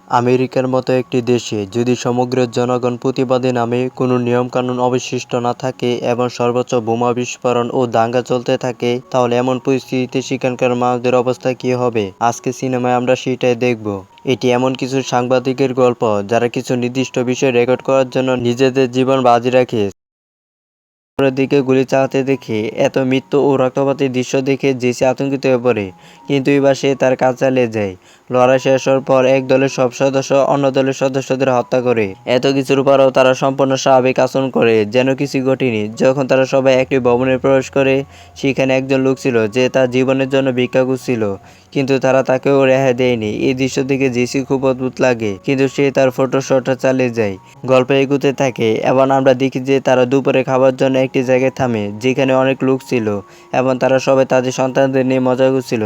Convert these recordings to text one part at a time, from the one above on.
আমেরিকার মতো একটি দেশে যদি সমগ্র জনগণ প্রতিবাদী নামে কোনো নিয়মকানুন অবশিষ্ট না থাকে এবং সর্বোচ্চ বোমা বিস্ফোরণ ও দাঙ্গা চলতে থাকে, তাহলে এমন পরিস্থিতিতে সেখানকার মানুষদের অবস্থা কী হবে? আজকে সিনেমায় আমরা সেটাই দেখব। এটি এমন কিছু সাংবাদিকের গল্প যারা কিছু নির্দিষ্ট বিষয় রেকর্ড করার জন্য নিজেদের জীবন বাজি রাখে। উপরের দিকে গুলি চালাতে দেখে এত মৃত্যু ও রক্তপাতের দৃশ্য দেখে জেসি আতঙ্কিত হয়ে পড়ে, কিন্তু এবার সে তার কাজ চালিয়ে যায়। লড়াই শেষ হওয়ার পর এক দলের সব সদস্য অন্য দলের সদস্যদের হত্যা করে। এত কিছুর পরও তারা সম্পূর্ণ স্বাভাবিক আচরণ করে, যেন কিছু ঘটেনি। যখন তারা সবাই একটি ভবনে প্রবেশ করে, সেখানে একজন লোক ছিল যে তার জীবনের জন্য ভিক্ষা করছিল, কিন্তু তারা তাকেও রেহাই দেয়নি। এই দৃশ্য দেখে জেসি খুব অদ্ভুত লাগে, কিন্তু সে তার ফটোশটটা চালিয়ে যায়। গল্প এগুতে থাকে এবং আমরা দেখি যে তারা দুপুরে খাবার জন্য একটি জায়গায় থামে যেখানে অনেক লোক ছিল এবং তারা সবাই তাদের সন্তানদের নিয়ে মজা করছিল।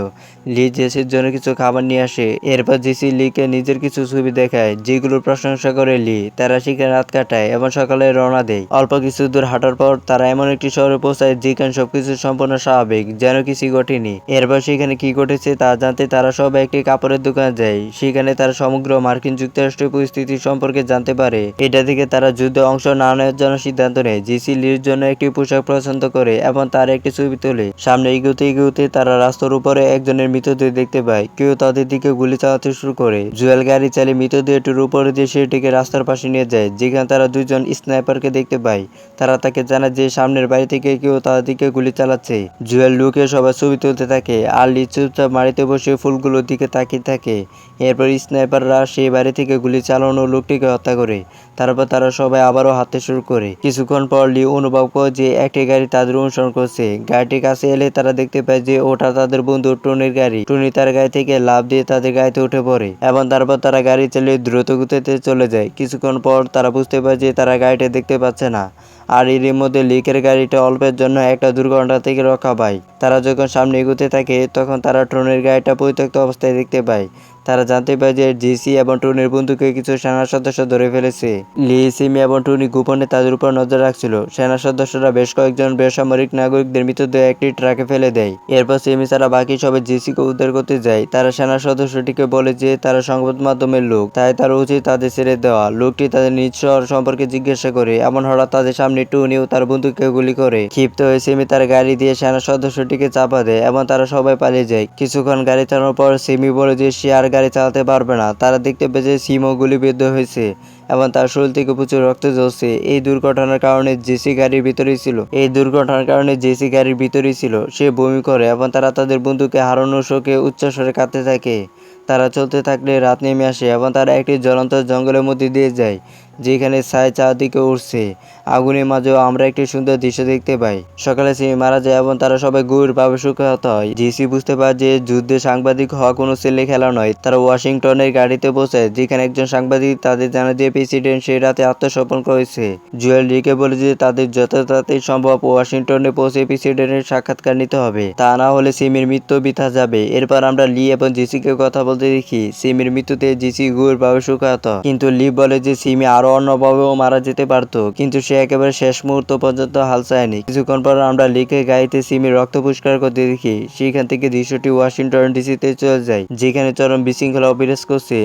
লি জেসির জন্য কিছু খাবার নিয়ে আসে। এরপর জেসি লিকে নিজের কিছু ছবি দেখায় যেগুলোর প্রশংসা করে লি। তারা সেখানে রাত কাটায় এবং সকালে রওনা দেয়। অল্প কিছু দূর হাঁটার পর তারা এমন একটি শহরে পৌঁছায় যেখানে সবকিছু সম্পূর্ণ স্বাভাবিক, যেন কিছু ঘটেনি। এরপর সেখানে কি ঘটেছে তা জানতে তারা সবাই একটি কাপড়ের দোকানে যায়। সেখানে তারা সমগ্র মার্কিন যুক্তরাষ্ট্রের পরিস্থিতি সম্পর্কে জানতে পারে। এটা থেকে তারা যুদ্ধে অংশ না নেওয়ার জন্য সিদ্ধান্ত নেয়। জেসি লির জন্য একটি পোশাক পছন্দ করে এবং তার একটি ছবি তোলে। সামনে এগোতে এগোতে তারা রাস্তার উপরে একজনের মৃতদেহ দেখতে পায়। কেউ তাদের দিকে গুলি চালাতে শুরু করে। জুয়েল গাড়ি চালিয়ে মৃতদেহটির উপরে দিয়ে সেটিকে রাস্তার পাশে নিয়ে যায়, যেখানে তারা দুজন স্নাইপারকে দেখতে পায়। তারা তাকে জানায় যে সামনের বাড়ি থেকে কেউ তাদের দিকে গুলি চালাচ্ছে। জুয়েল লুকে সবাই ছবি তুলতে থাকে আর লি চুপচাপ মাটিতে বসে ফুলগুলোর দিকে তাকিয়ে থাকে। এরপর স্নাইপাররা সেই বাড়ি থেকে গুলি চালানো লোকটিকে হত্যা করে। তারপর তারা সবাই আবারও হাঁটতে শুরু করে। কিছুক্ষণ পর লি অনুভব করে যে একটি গাড়ি তাদের অনুসরণ করছে। গাড়িটির কাছে এলে তারা দেখতে পায় যে ওটা তাদের বন্ধু টনির গাড়ি। টনি তার গাড়ি থেকে লাফ দিয়ে তাদের গাড়িতে উঠে পড়ে এবং তারপর তারা গাড়ি চালিয়ে দ্রুত গতিতে চলে যায়। কিছুক্ষণ পর তারা বুঝতে পারে যে তারা গাড়িটা দেখতে পাচ্ছে না, আর এরই মধ্যে লিকের গাড়িটা অল্পের জন্য একটা দুর্ঘটনা থেকে রক্ষা পায়। তারা যখন সামনে এগোতে থাকে তখন তারা টনির গাড়িটা পরিত্যক্ত অবস্থায় দেখতে পায়। তারা জানতে পারে যে জেসি এবং টনির বন্ধুকে কিছু সেনা সদস্য ধরে ফেলেছে। লি, সিমি এবং টনি গোপনে তাদের উপর নজর রাখছিল। সেনা সদস্যরা বেশ কয়েকজন বেসামরিক নাগরিকদের মৃতদেহ একটি ট্রাকে ফেলে দেয়। এরপর সিমি ছাড়া বাকি সবাই জেসিকে উদ্ধার করতে যায়। তারা সেনা সদস্যটিকে বলে যে তারা সংবাদ মাধ্যমের লোক, তাই তার উচিত তাদের ছেড়ে দেওয়া। লোকটি তাদের নিজ শহর সম্পর্কে জিজ্ঞাসা করে, এমন হঠাৎ তাদের সামনে টনি ও তার বন্ধুকে গুলি করে। ক্ষিপ্ত হয়ে সিমি তার গাড়ি দিয়ে সেনা সদস্যটিকে চাপা দেয় এবং তারা সবাই পালিয়ে যায়। কিছুক্ষণ গাড়ি চালানোর পর সিমি বলে যে সে আর গাড়ি চালাতে পারবে না। তারা দেখতে পেয়ে যে সিমও গুলিবিদ্ধ হয়েছে এবং তার শরীর থেকে প্রচুর রক্ত ঝরছে। এই দুর্ঘটনার কারণে জেসি গাড়ির ভিতরেই ছিল। সে বমি করে এবং তারা তাদের বন্ধুকে হারানোর শোকে উচ্চস্বরে কাঁদতে থাকে। তারা চলতে থাকলে রাত নেমে আসে এবং তারা একটি জ্বলন্ত জঙ্গলের মধ্যে দিয়ে যায়, যেখানে ছাই চারদিকে উঠছে। আগুনের মাঝেও আমরা একটি সুন্দর দৃশ্য দেখতে পাই। সকালে সিমি মারা যায় এবং তারা সবাই গভীরভাবে শোকাহত হয়। জেসি বুঝতে পারে যে যুদ্ধে সাংবাদিক হওয়া কোনো ছেলে খেলা নয়। তারা ওয়াশিংটনের গাড়িতে পৌঁছায়, যেখানে একজন সাংবাদিক তাদের জানায় যে প্রেসিডেন্ট সেই রাতে আত্মসমর্পণ করেছে। জুয়েল লিকে বলে যে তাদের যত তাড়াতাড়ি সম্ভব ওয়াশিংটনে পৌঁছে প্রেসিডেন্টের সাক্ষাৎকার নিতে হবে, তা না হলে সিমির মৃত্যু বৃথা যাবে। এরপর আমরা লি এবং জেসিকে কথা বলতে দেখি। সিমির মৃত্যুতে জেসি গভীরভাবে শোকাহত, কিন্তু লি বলে যে সিমি আরো অন্যভাবেও মারা যেতে পারত, কিন্তু সে একেবারে শেষ মুহূর্ত পর্যন্ত হাল ছাড়েনি। কিছুক্ষণ পর আমরা লিকে গাড়িতে সিমির রক্ত পরিষ্কার করতে দেখি। সেখান থেকে দৃশ্যটি ওয়াশিংটন ডিসিতে চলে যায়, যেখানে চরম বিশৃঙ্খলা বিরাজ করছে।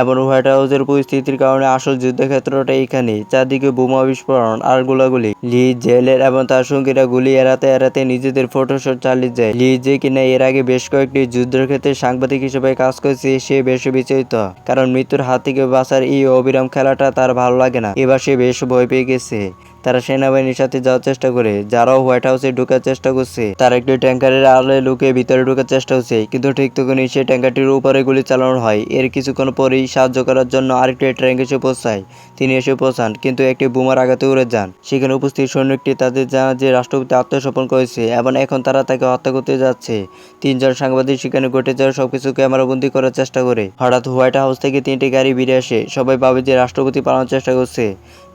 এবং হোয়াইট হাউসের পরিস্থিতির কারণে আসল যুদ্ধক্ষেত্রটা এখানে। চারদিকে বোমা বিস্ফোরণ আর গোলাগুলি। লি, জেলের এবং তার সঙ্গীরা গুলি এড়াতে এড়াতে নিজেদের ফটোশট চালিয়ে যায়। লি, যে কিনা এর আগে বেশ কয়েকটি যুদ্ধের ক্ষেত্রে সাংবাদিক হিসেবে কাজ করেছে, সে বেশ বিচলিত, কারণ মৃত্যুর হাত থেকে বাঁচার এই অবিরাম খেলাটা তার ভালো লাগে না। এবার সে বেশ ভয় পেয়ে গেছে। তারা সেনাবাহিনীর সাথে যাওয়ার চেষ্টা করে, যারাও হোয়াইট হাউসে ঢোকার চেষ্টা করছে। তার একটি ট্যাঙ্কারের আড়ালে লুকিয়ে ভিতরে ঢোকার চেষ্টা হচ্ছে, কিন্তু ঠিক তখনই সেই ট্যাঙ্কারটির উপরে গুলি চালানো হয়। এর কিছুক্ষণ পরেই সাহায্য করার জন্য আরেকটি ট্যাঙ্ক এসে পৌঁছায়। তিনি এসে পৌঁছান, কিন্তু একটি বোমার আঘাতে উড়ে যান। সেখানে উপস্থিত সৈনিকটি তাদের জানায় যে রাষ্ট্রপতি আত্মসমর্পণ করেছে এবং এখন তারা তাকে হত্যা করতে যাচ্ছে। তিনজন সাংবাদিক সেখানে ঘটে যাওয়া সবকিছু ক্যামেরাবন্দি করার চেষ্টা করে। হঠাৎ হোয়াইট হাউস থেকে 3টি গাড়ি বেরিয়ে আসে। সবাই ভাবে যে রাষ্ট্রপতি পালানোর চেষ্টা করছে,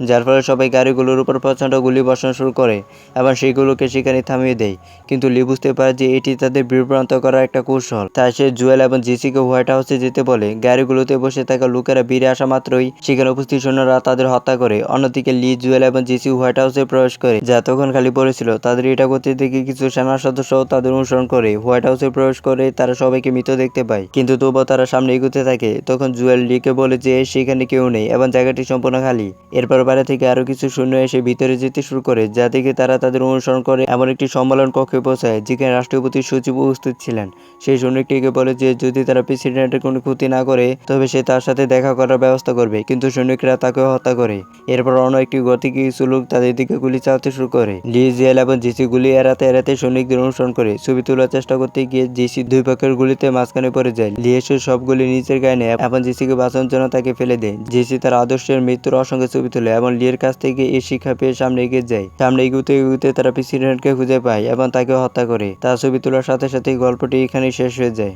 যার ফলে সবাই গাড়িগুলোর উপর প্রচণ্ড গুলি বর্ষণ শুরু করে এবং সেগুলোকে সেখানে থামিয়ে দেয়। কিন্তু লি বুঝতে পারে যে এটি তাদের বিভ্রান্ত করার একটা কৌশল। তাই সে জুয়েল এবং জেসিকে হোয়াইট হাউসে যেতে বলে। গাড়িগুলোতে বসে থাকা লোকেরা বেরিয়ে আসা মাত্রই সেখানে উপস্থিত সৈন্যরা তাদের হত্যা করে। অন্যদিকে লি, জুয়েল এবং জেসি হোয়াইট হাউসে প্রবেশ করে, যা তখন খালি পড়েছিল। তাদের এটা করতে দেখে কিছু সেনা সদস্যও তাদের অনুসরণ করে। হোয়াইট হাউসে প্রবেশ করে তারা সবাইকে মৃত দেখতে পায়, কিন্তু তবুও তারা সামনে এগোতে থাকে। তখন জুয়েল লিকে বলে যে সেখানে কেউ নেই এবং জায়গাটি সম্পূর্ণ খালি। এরপর বাইরে থেকে আরো কিছু সৈন্য এসে ভিতরে যেতে শুরু করে, যা দেখে তারা তাদের অনুসরণ করে এমন একটি সম্মেলন কক্ষে পৌঁছায় যেখানে রাষ্ট্রপতি সচিব উপস্থিত ছিলেন। সেই সৈনিকটিকে বলে যে যদি তারা প্রেসিডেন্টের কোনো ক্ষতি না করে তবে সে তার সাথে দেখা করার ব্যবস্থা করবে, কিন্তু সৈনিকরা তাকেও হত্যা করে। এরপর অন্য একটি ঘর থেকে কিছু লোক তাদের দিকে গুলি চালাতে শুরু করে। লি, জুয়েল এবং জেসি গুলি এড়াতে এড়াতে সৈনিকদের অনুসরণ করে। ছবি তোলার চেষ্টা করতে গিয়ে জেসি দুই পক্ষের গুলিতে মাঝখানে পড়ে যায়। লি এসে সব গুলি নিজের গায়ে নেয় এবং জেসিকে বাঁচানোর জন্য তাকে ফেলে দেয়। জেসি তার আদর্শের মৃত্যুর অসংখ্য ছবি তোলে এবং লির কাছ থেকে এই শিক্ষা পেয়ে সামনে এগিয়ে যায়। সামনে এগুতে এগুতে তারা প্রেসিডেন্টকে খুঁজে পায় এবং তাকে হত্যা করে। তার ছবি তোলার সাথে সাথে গল্পটি এখানেই শেষ হয়ে যায়।